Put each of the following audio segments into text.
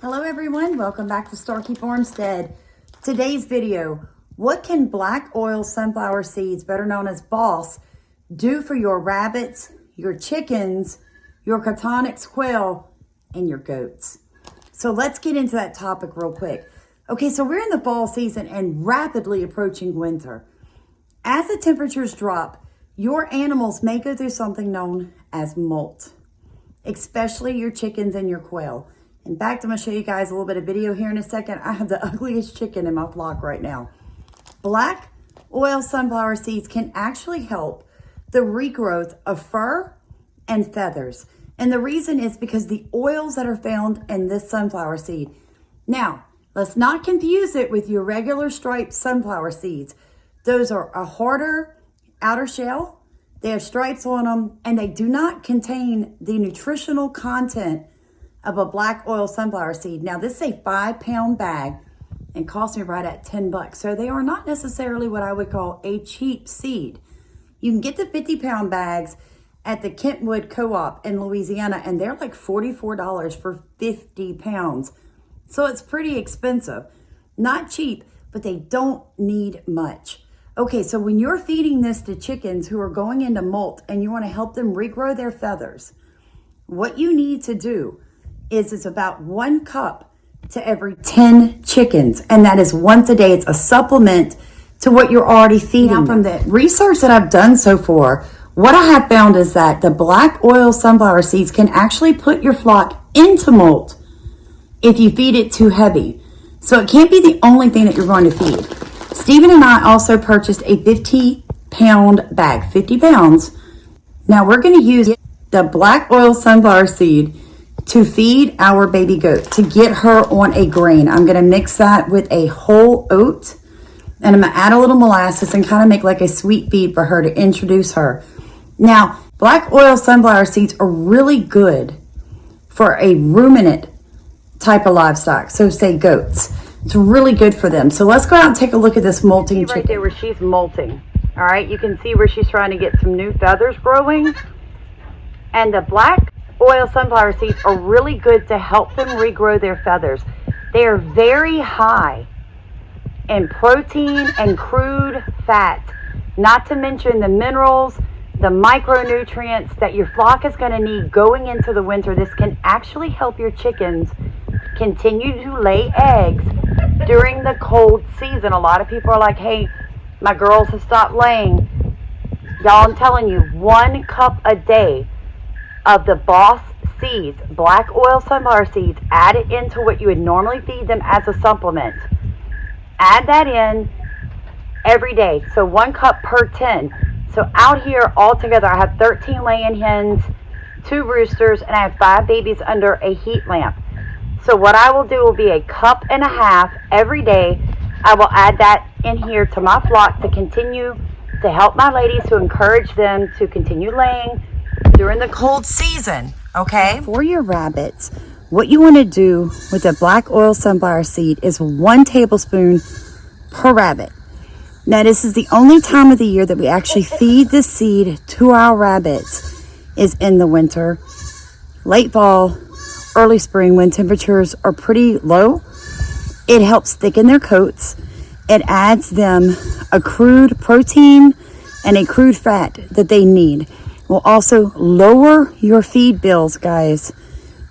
Hello everyone, welcome back to Starkey Farmstead. Today's video, what can black oil sunflower seeds, better known as B.O.S.S, do for your rabbits, your chickens, your catonics quail, and your goats? So let's get into that topic real quick. Okay, so we're in the fall season and rapidly approaching winter. As the temperatures drop, your animals may go through something known as molt, especially your chickens and your quail. In fact, I'm going to show you guys a little bit of video here in a second. I have the ugliest chicken in my flock right now. Black oil sunflower seeds can actually help the regrowth of fur and feathers. And the reason is because the oils that are found in this sunflower seed. Now, let's not confuse it with your regular striped sunflower seeds. Those are a harder outer shell. They have stripes on them, and they do not contain the nutritional content of a black oil sunflower seed. Now, this is a 5-pound bag and cost me right at $10. So they are not necessarily what I would call a cheap seed. You can get the 50-pound bags at the Kentwood Co-op in Louisiana, and they're like $44 for 50 pounds. So it's pretty expensive. Not cheap, but they don't need much. Okay, so when you're feeding this to chickens who are going into molt and you want to help them regrow their feathers, what you need to do is it's about 1 cup to every 10 chickens. And that is once a day. It's a supplement to what you're already feeding. Now, from the research that I've done so far, what I have found is that the black oil sunflower seeds can actually put your flock into molt if you feed it too heavy. So it can't be the only thing that you're going to feed. Stephen and I also purchased a 50-pound bag, 50 pounds. Now we're going to use the black oil sunflower seed to feed our baby goat, to get her on a grain. I'm going to mix that with a whole oat, and I'm going to add a little molasses and kind of make like a sweet feed for her to introduce her. Now, black oil sunflower seeds are really good for a ruminant type of livestock. So say goats. It's really good for them. So let's go out and take a look at this molting chicken. Right there where she's molting. All right, you can see where she's trying to get some new feathers growing. And the black oil sunflower seeds are really good to help them regrow their feathers. They are very high in protein and crude fat, not to mention the minerals, the micronutrients that your flock is going to need going into the winter. This can actually help your chickens continue to lay eggs during the cold season. A lot of people are like, hey, my girls have stopped laying. Y'all, I'm telling you, 1 cup a day of the B.O.S.S seeds, black oil sunflower seeds, add it into what you would normally feed them as a supplement. Add that in every day. So 1 cup per 10. So out here altogether, I have 13 laying hens, 2 roosters, and I have 5 babies under a heat lamp. So what I will do will be 1.5 cups every day. I will add that in here to my flock to continue to help my ladies, to encourage them to continue laying during the cold season. Okay. For your rabbits, what you want to do with the black oil sunflower seed is 1 tablespoon per rabbit. Now, this is the only time of the year that we actually feed the seed to our rabbits is in the winter, late fall, early spring, when temperatures are pretty low. It helps thicken their coats. It adds them a crude protein and a crude fat that they need. Will also lower your feed bills, guys.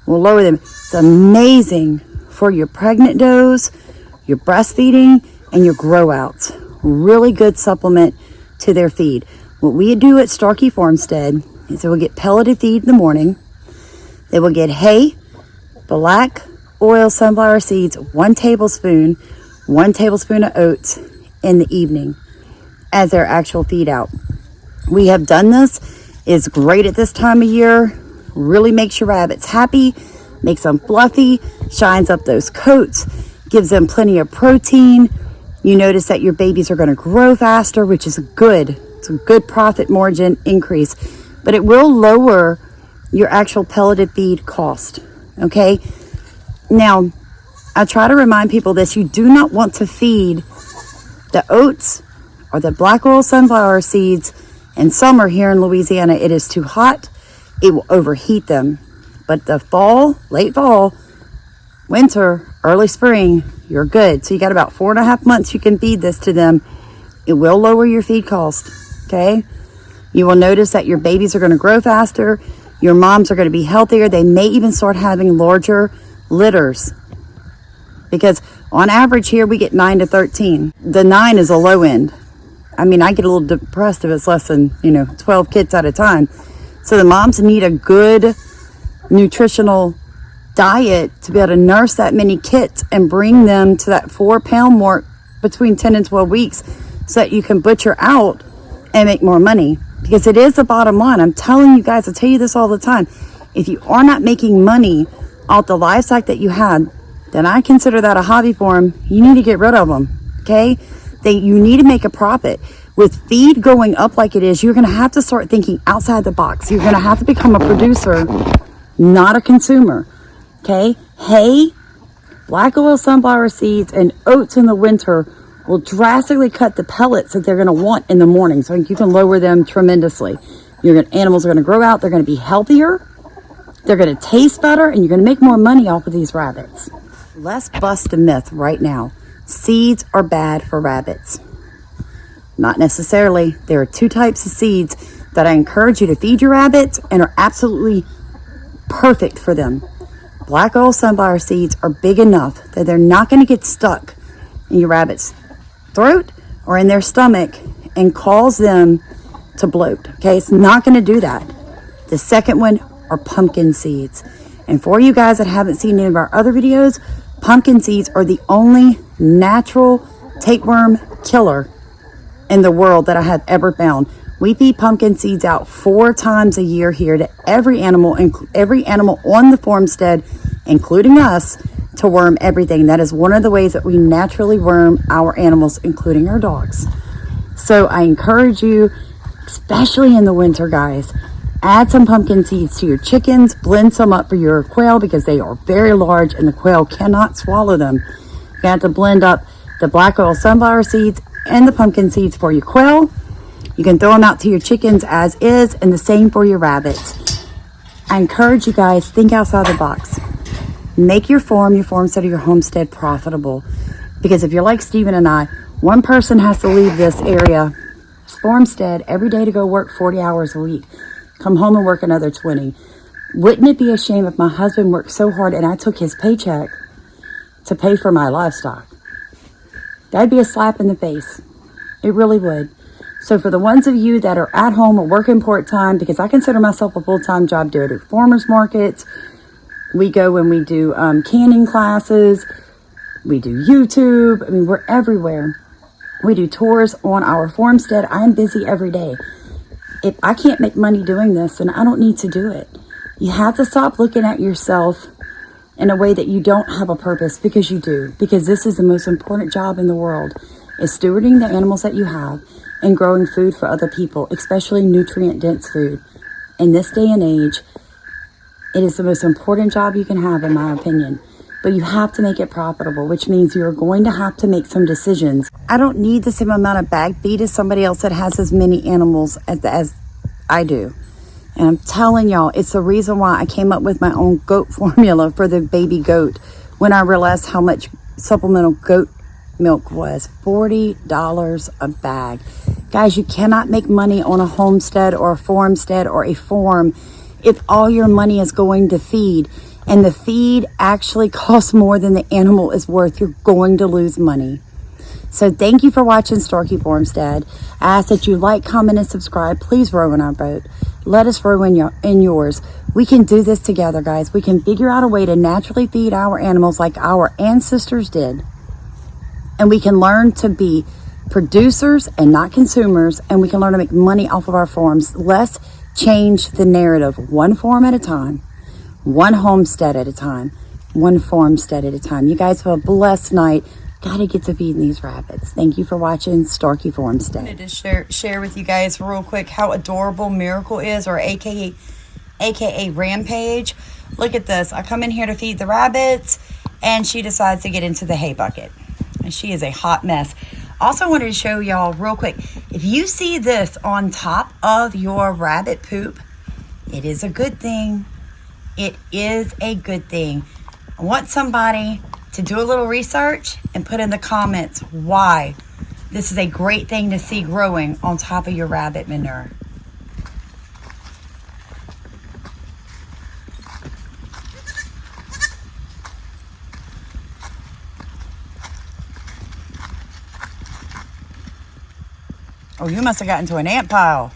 Will lower them. It's amazing for your pregnant does, your breastfeeding, and your grow outs. Really good supplement to their feed. What we do at Starkey Farmstead is they will get pelleted feed in the morning. They will get hay, black oil sunflower seeds, 1 tablespoon, 1 tablespoon of oats in the evening as their actual feed out. We have done this. Is great at this time of year. Really makes your rabbits happy, makes them fluffy, shines up those coats, gives them plenty of protein. You notice that your babies are going to grow faster, which is good. It's a good profit margin increase, but it will lower your actual pelleted feed cost. Okay. Now, I try to remind people this: you do not want to feed the oats or the black oil sunflower seeds in summer here in Louisiana. It is too hot. It will overheat them. But the fall, late fall, winter, early spring, you're good. So you got about 4.5 months you can feed this to them. It will lower your feed cost, okay? You will notice that your babies are going to grow faster. Your moms are going to be healthier. They may even start having larger litters, because on average here we get 9 to 13. The 9 is a low end. I mean, I get a little depressed if it's less than 12 kids at a time. So the moms need a good nutritional diet to be able to nurse that many kits and bring them to that 4-pound mark between 10 and 12 weeks, so that you can butcher out and make more money. Because it is the bottom line. I'm telling you guys, I tell you this all the time. If you are not making money off the livestock that you had, then I consider that a hobby farm. You need to get rid of them, okay? You need to make a profit. With feed going up like it is, you're going to have to start thinking outside the box. You're going to have to become a producer, not a consumer, okay? Hay, black oil sunflower seeds, and oats in the winter will drastically cut the pellets that they're going to want in the morning. So you can lower them tremendously. Animals are going to grow out. They're going to be healthier. They're going to taste better, and you're going to make more money off of these rabbits. Let's bust a myth right now. Seeds are bad for rabbits. Not necessarily. There are 2 types of seeds that I encourage you to feed your rabbits and are absolutely perfect for them. Black oil sunflower seeds are big enough that they're not going to get stuck in your rabbit's throat or in their stomach and cause them to bloat. Okay, it's not going to do that. The second one are pumpkin seeds. And for you guys that haven't seen any of our other videos, pumpkin seeds are the only natural tapeworm killer in the world that I have ever found. We feed pumpkin seeds out 4 times a year here to every animal on the farmstead, including us, to worm everything. That is one of the ways that we naturally worm our animals, including our dogs. So I encourage you, especially in the winter, guys, add some pumpkin seeds to your chickens, blend some up for your quail because they are very large and the quail cannot swallow them. You have to blend up the black oil sunflower seeds and the pumpkin seeds for your quail. You can throw them out to your chickens as is, and the same for your rabbits. I encourage you guys, think outside the box. Make your farmstead or your homestead profitable. Because if you're like Steven and I, one person has to leave this area, farmstead, every day to go work 40 hours a week. Come home and work another 20. Wouldn't it be a shame if my husband worked so hard and I took his paycheck to pay for my livestock? That'd be a slap in the face. It really would. So for the ones of you that are at home or working part-time, because I consider myself a full-time job, do it at farmers markets. We go and we do canning classes. We do YouTube. I mean, we're everywhere. We do tours on our farmstead. I am busy every day. If I can't make money doing this, then I don't need to do it. You have to stop looking at yourself in a way that you don't have a purpose, because you do. Because this is the most important job in the world, is stewarding the animals that you have and growing food for other people, especially nutrient-dense food. In this day and age, it is the most important job you can have, in my opinion. But you have to make it profitable, which means you're going to have to make some decisions. I don't need the same amount of bag feed as somebody else that has as many animals as I do. And I'm telling y'all, it's the reason why I came up with my own goat formula for the baby goat when I realized how much supplemental goat milk was. $40 a bag. Guys, you cannot make money on a homestead or a farmstead or a farm if all your money is going to feed, and the feed actually costs more than the animal is worth. You're going to lose money. So thank you for watching Starkey Farmstead. I ask that you like, comment, and subscribe. Please row in our boat. Let us row in yours. We can do this together, guys. We can figure out a way to naturally feed our animals like our ancestors did. And we can learn to be producers and not consumers, and we can learn to make money off of our farms. Let's change the narrative, one farm at a time, one homestead at a time, one farmstead at a time. You guys have a blessed night. Gotta get to feeding these rabbits. Thank you for watching Starkey Farmstead. I wanted to share with you guys real quick how adorable Miracle is, or aka Rampage. Look at this. I come in here to feed the rabbits, and she decides to get into the hay bucket. And she is a hot mess. Also wanted to show y'all real quick. If you see this on top of your rabbit poop, it is a good thing. It is a good thing. I want somebody to do a little research and put in the comments why this is a great thing to see growing on top of your rabbit manure. Oh, you must have gotten to an ant pile.